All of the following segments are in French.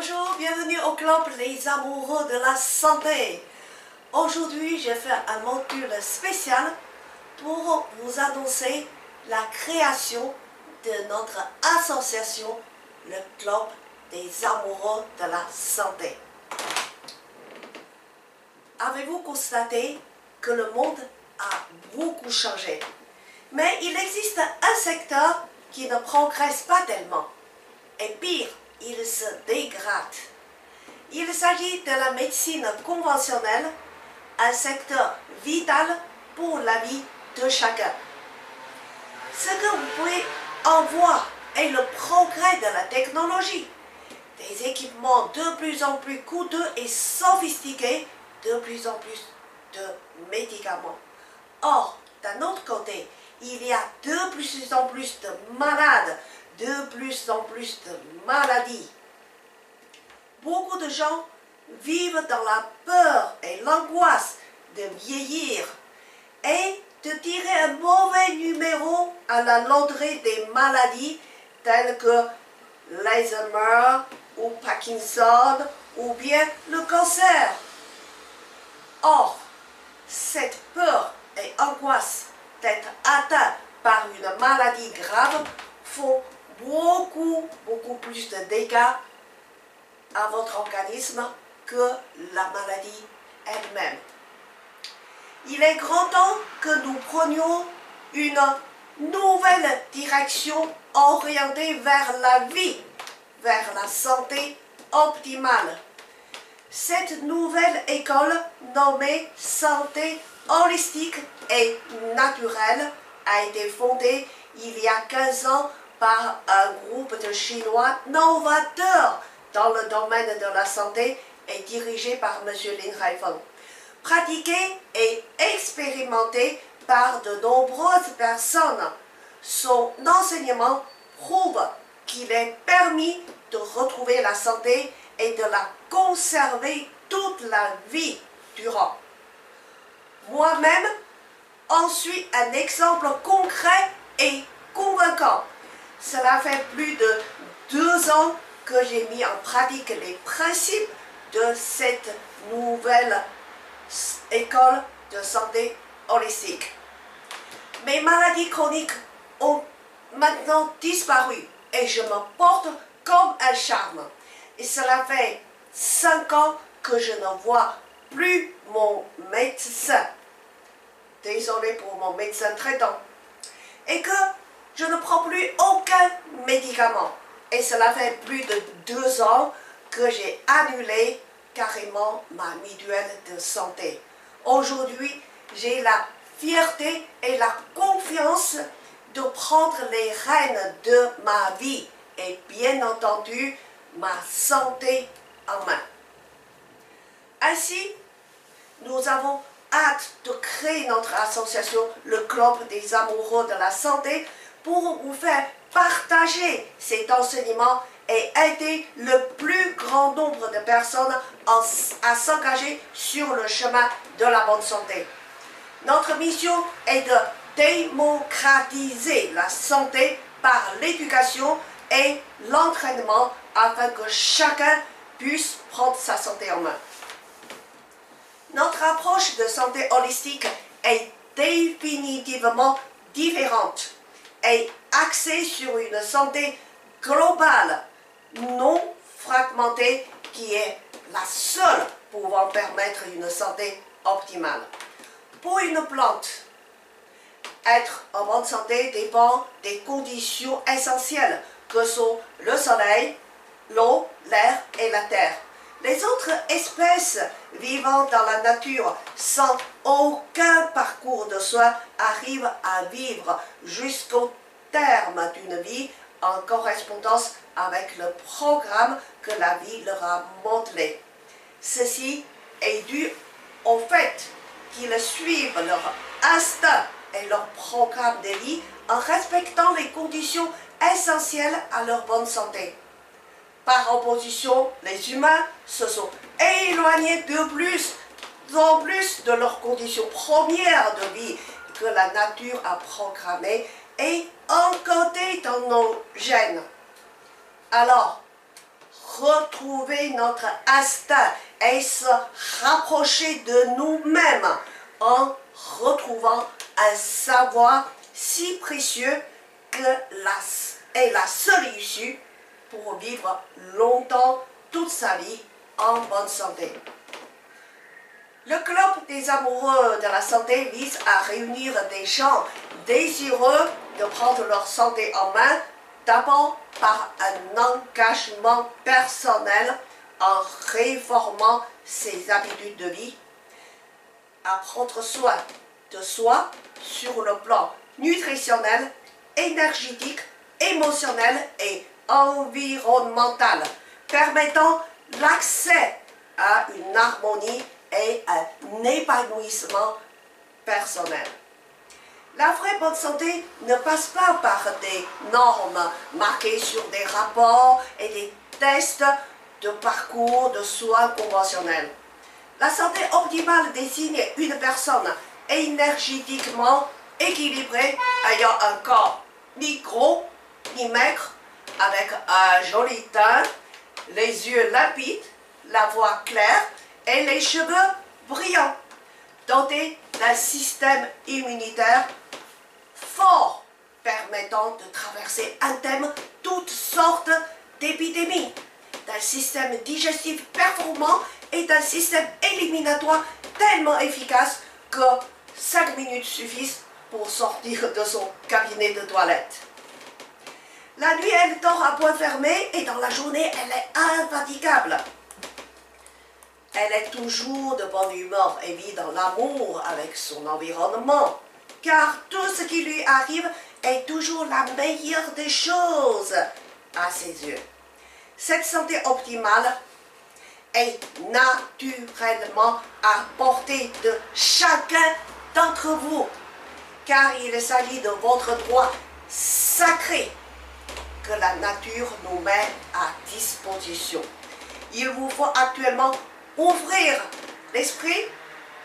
Bonjour, bienvenue au club Les Amoureux de la Santé. Aujourd'hui, j'ai fait un module spécial pour vous annoncer la création de notre association, le club des Amoureux de la Santé. Avez-vous constaté que le monde a beaucoup changé? Mais il existe un secteur qui ne progresse pas tellement. Et pire, il se dégrade. Il s'agit de la médecine conventionnelle, un secteur vital pour la vie de chacun. Ce que vous pouvez en voir est le progrès de la technologie, des équipements de plus en plus coûteux et sophistiqués, de plus en plus de médicaments. Or, d'un autre côté, il y a de plus en plus de malades, de plus en plus de maladies. Beaucoup de gens vivent dans la peur et l'angoisse de vieillir et de tirer un mauvais numéro à la loterie des maladies telles que l'Alzheimer ou Parkinson ou bien le cancer. Or, cette peur et angoisse d'être atteint par une maladie grave font beaucoup plus de dégâts à votre organisme que la maladie elle-même. Il est grand temps que nous prenions une nouvelle direction orientée vers la vie, vers la santé optimale. Cette nouvelle école nommée Santé holistique et naturelle a été fondée il y a 15 ans par un groupe de Chinois novateurs dans le domaine de la santé et dirigé par M. Lin Haifeng. Pratiqué et expérimenté par de nombreuses personnes, son enseignement prouve qu'il est permis de retrouver la santé et de la conserver toute la vie durant. Moi-même en suis un exemple concret et convaincant. Cela fait plus de 2 ans que j'ai mis en pratique les principes de cette nouvelle école de santé holistique. Mes maladies chroniques ont maintenant disparu et je me porte comme un charme. Et cela fait 5 ans que je ne vois plus mon médecin. Désolé pour mon médecin traitant. Et que je ne prends plus aucun médicament. Et cela fait plus de 2 ans que j'ai annulé carrément ma mutuelle de santé. Aujourd'hui, j'ai la fierté et la confiance de prendre les rênes de ma vie et bien entendu ma santé en main. Ainsi, nous avons hâte de créer notre association, le Club des Amoureux de la Santé, pour vous faire partager cet enseignement et aider le plus grand nombre de personnes à s'engager sur le chemin de la bonne santé. Notre mission est de démocratiser la santé par l'éducation et l'entraînement afin que chacun puisse prendre sa santé en main. Notre approche de santé holistique est définitivement différente et axée sur une santé globale, non fragmentée, qui est la seule pouvant permettre une santé optimale. Pour une plante, être en bonne santé dépend des conditions essentielles que sont le soleil, l'eau, l'air et la terre. Les autres espèces vivant dans la nature sans aucun parcours de soins arrivent à vivre jusqu'au terme d'une vie en correspondance avec le programme que la vie leur a modelé. Ceci est dû au fait qu'ils suivent leur instinct et leur programme de vie en respectant les conditions essentielles à leur bonne santé. Par opposition, les humains se sont éloignés de plus en plus de leurs conditions premières de vie que la nature a programmées et encodées dans nos gènes. Alors, retrouver notre instinct et se rapprocher de nous-mêmes en retrouvant un savoir si précieux que est la seule issue pour vivre longtemps toute sa vie en bonne santé. Le club des amoureux de la santé vise à réunir des gens désireux de prendre leur santé en main, d'abord par un engagement personnel en réformant ses habitudes de vie, à prendre soin de soi sur le plan nutritionnel, énergétique, émotionnel et environnemental, permettant l'accès à une harmonie et un épanouissement personnel. La vraie bonne santé ne passe pas par des normes marquées sur des rapports et des tests de parcours de soins conventionnels. La santé optimale désigne une personne énergétiquement équilibrée, ayant un corps ni gros ni maigre, avec un joli teint, les yeux limpides, la voix claire et les cheveux brillants, dotés d'un système immunitaire fort permettant de traverser à thème toutes sortes d'épidémies, d'un système digestif performant et d'un système éliminatoire tellement efficace que 5 minutes suffisent pour sortir de son cabinet de toilette. La nuit, elle dort à point fermé et dans la journée, elle est infatigable. Elle est toujours de bonne humeur et vit dans l'amour avec son environnement, car tout ce qui lui arrive est toujours la meilleure des choses à ses yeux. Cette santé optimale est naturellement à portée de chacun d'entre vous, car il s'agit de votre droit sacré que la nature nous met à disposition. Il vous faut actuellement ouvrir l'esprit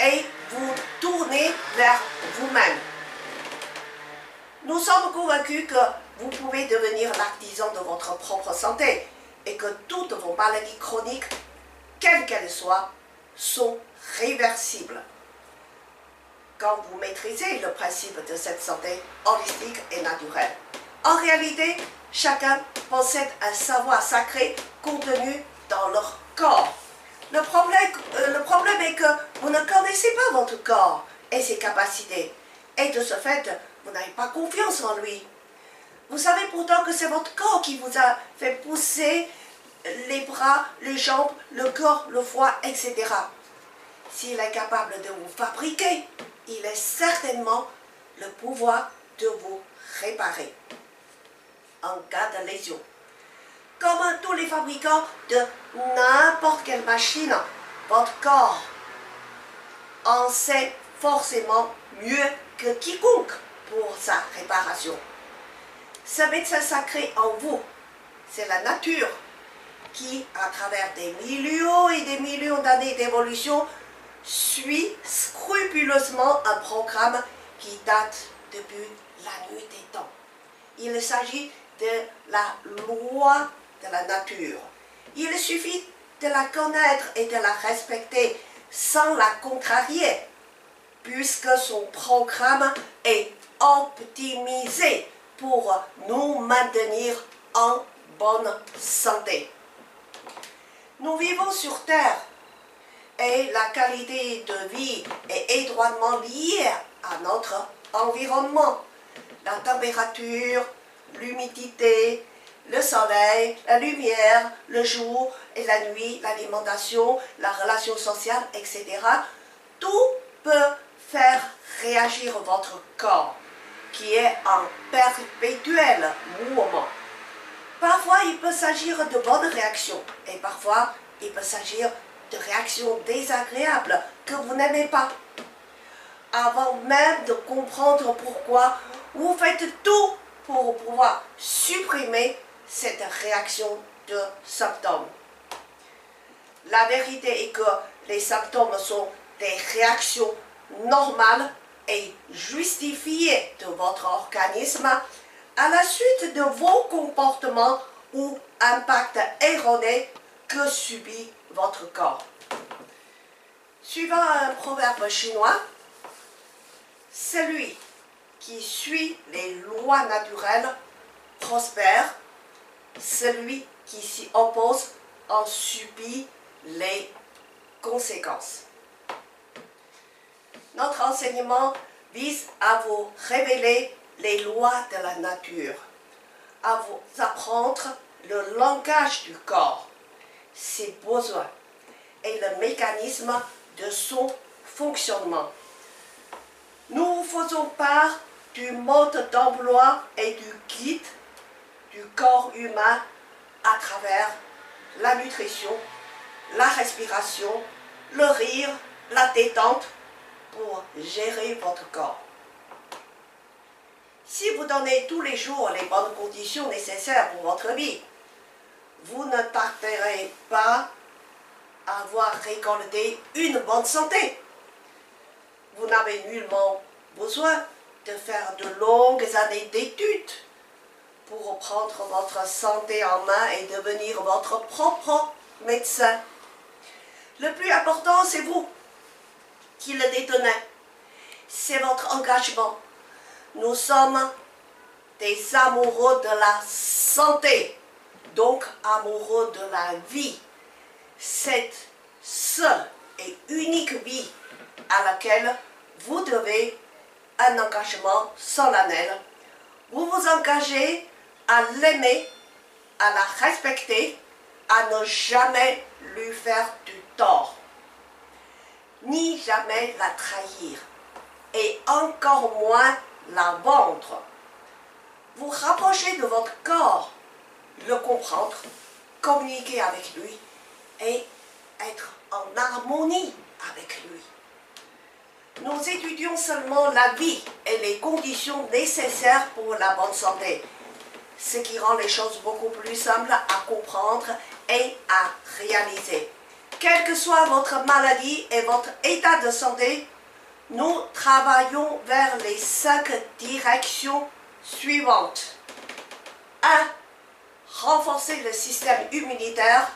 et vous tourner vers vous-même. Nous sommes convaincus que vous pouvez devenir l'artisan de votre propre santé et que toutes vos maladies chroniques, quelles qu'elles soient, sont réversibles. Quand vous maîtrisez le principe de cette santé holistique et naturelle. En réalité, chacun possède un savoir sacré contenu dans leur corps. Le problème est que vous ne connaissez pas votre corps et ses capacités. Et de ce fait, vous n'avez pas confiance en lui. Vous savez pourtant que c'est votre corps qui vous a fait pousser les bras, les jambes, le corps, le foie, etc. S'il est capable de vous fabriquer, il a certainement le pouvoir de vous réparer en cas de lésion. Comme tous les fabricants de n'importe quelle machine, votre corps en sait forcément mieux que quiconque pour sa réparation. Ce médecin sacré en vous, c'est la nature qui, à travers des millions et des millions d'années d'évolution, suit scrupuleusement un programme qui date depuis la nuit des temps. Il s'agit de la loi de la nature. Il suffit de la connaître et de la respecter sans la contrarier, puisque son programme est optimisé pour nous maintenir en bonne santé. Nous vivons sur Terre et la qualité de vie est étroitement liée à notre environnement. La température, l'humidité, le soleil, la lumière, le jour et la nuit, l'alimentation, la relation sociale, etc. Tout peut faire réagir votre corps, qui est en perpétuel mouvement. Parfois, il peut s'agir de bonnes réactions, et parfois, il peut s'agir de réactions désagréables que vous n'aimez pas. Avant même de comprendre pourquoi, vous faites tout pour pouvoir supprimer cette réaction de symptômes. La vérité est que les symptômes sont des réactions normales et justifiées de votre organisme à la suite de vos comportements ou impacts erronés que subit votre corps. Suivant un proverbe chinois, celui qui suit les lois naturelles prospère, celui qui s'y oppose en subit les conséquences. Notre enseignement vise à vous révéler les lois de la nature, à vous apprendre le langage du corps, ses besoins et le mécanisme de son fonctionnement. Nous vous faisons part du mode d'emploi et du guide du corps humain à travers la nutrition, la respiration, le rire, la détente pour gérer votre corps. Si vous donnez tous les jours les bonnes conditions nécessaires pour votre vie, vous ne tarderez pas à avoir récolté une bonne santé. Vous n'avez nullement besoin de faire de longues années d'études pour prendre votre santé en main et devenir votre propre médecin. Le plus important, c'est vous qui le détenez. C'est votre engagement. Nous sommes des amoureux de la santé, donc amoureux de la vie. Cette seule et unique vie à laquelle vous devez un engagement solennel. Vous vous engagez à l'aimer, à la respecter, à ne jamais lui faire du tort, ni jamais la trahir, et encore moins la vendre. Vous rapprochez de votre corps, le comprendre, communiquer avec lui et être en harmonie avec lui. Nous étudions seulement la vie et les conditions nécessaires pour la bonne santé, ce qui rend les choses beaucoup plus simples à comprendre et à réaliser. Quelle que soit votre maladie et votre état de santé, nous travaillons vers les 5 directions suivantes. 1. Renforcer le système immunitaire.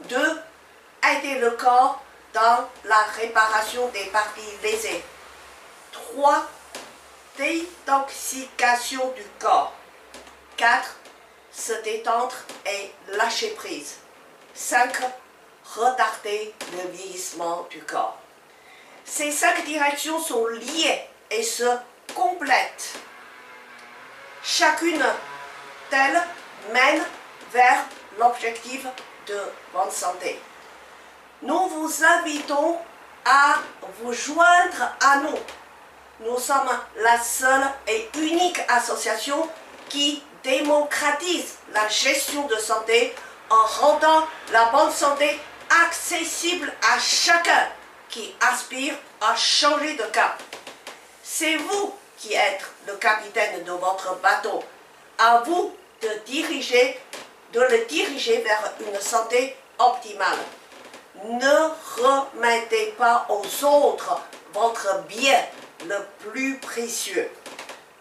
2. Aider le corps dans la réparation des parties lésées. 3. Détoxication du corps. 4. Se détendre et lâcher prise. 5. Retarder le vieillissement du corps. Ces 5 directions sont liées et se complètent. Chacune d'elles mène vers l'objectif de bonne santé. Nous vous invitons à vous joindre à nous. Nous sommes la seule et unique association qui démocratise la gestion de santé en rendant la bonne santé accessible à chacun qui aspire à changer de cap. C'est vous qui êtes le capitaine de votre bateau. À vous de le diriger vers une santé optimale. Ne remettez pas aux autres votre bien le plus précieux.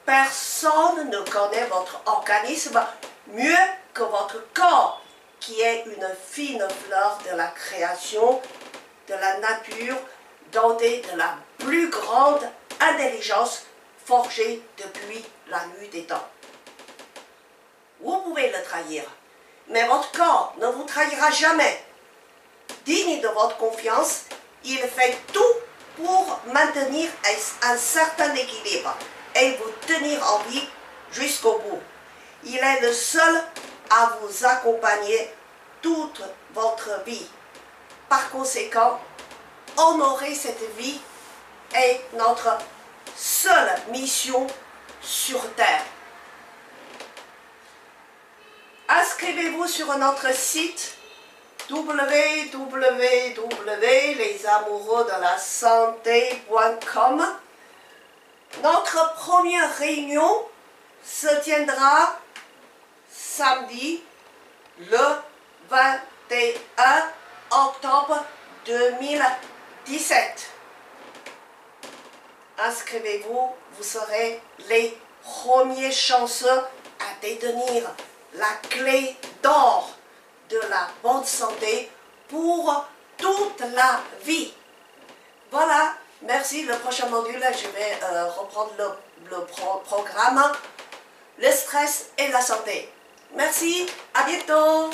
Personne ne connaît votre organisme mieux que votre corps, qui est une fine fleur de la création, de la nature, dotée de la plus grande intelligence forgée depuis la nuit des temps. Vous pouvez le trahir, mais votre corps ne vous trahira jamais. Digne de votre confiance, il fait tout pour maintenir un certain équilibre et vous tenir en vie jusqu'au bout. Il est le seul à vous accompagner toute votre vie. Par conséquent, honorer cette vie est notre seule mission sur Terre. Inscrivez-vous sur notre site www.lesamoureuxdelasanté.com. Notre première réunion se tiendra samedi le 21 octobre 2017. Inscrivez-vous, vous serez les premiers chanceux à détenir la clé d'or de la bonne santé pour toute la vie. Voilà, merci. Le prochain module, je vais reprendre le programme, le stress et la santé. Merci, à bientôt.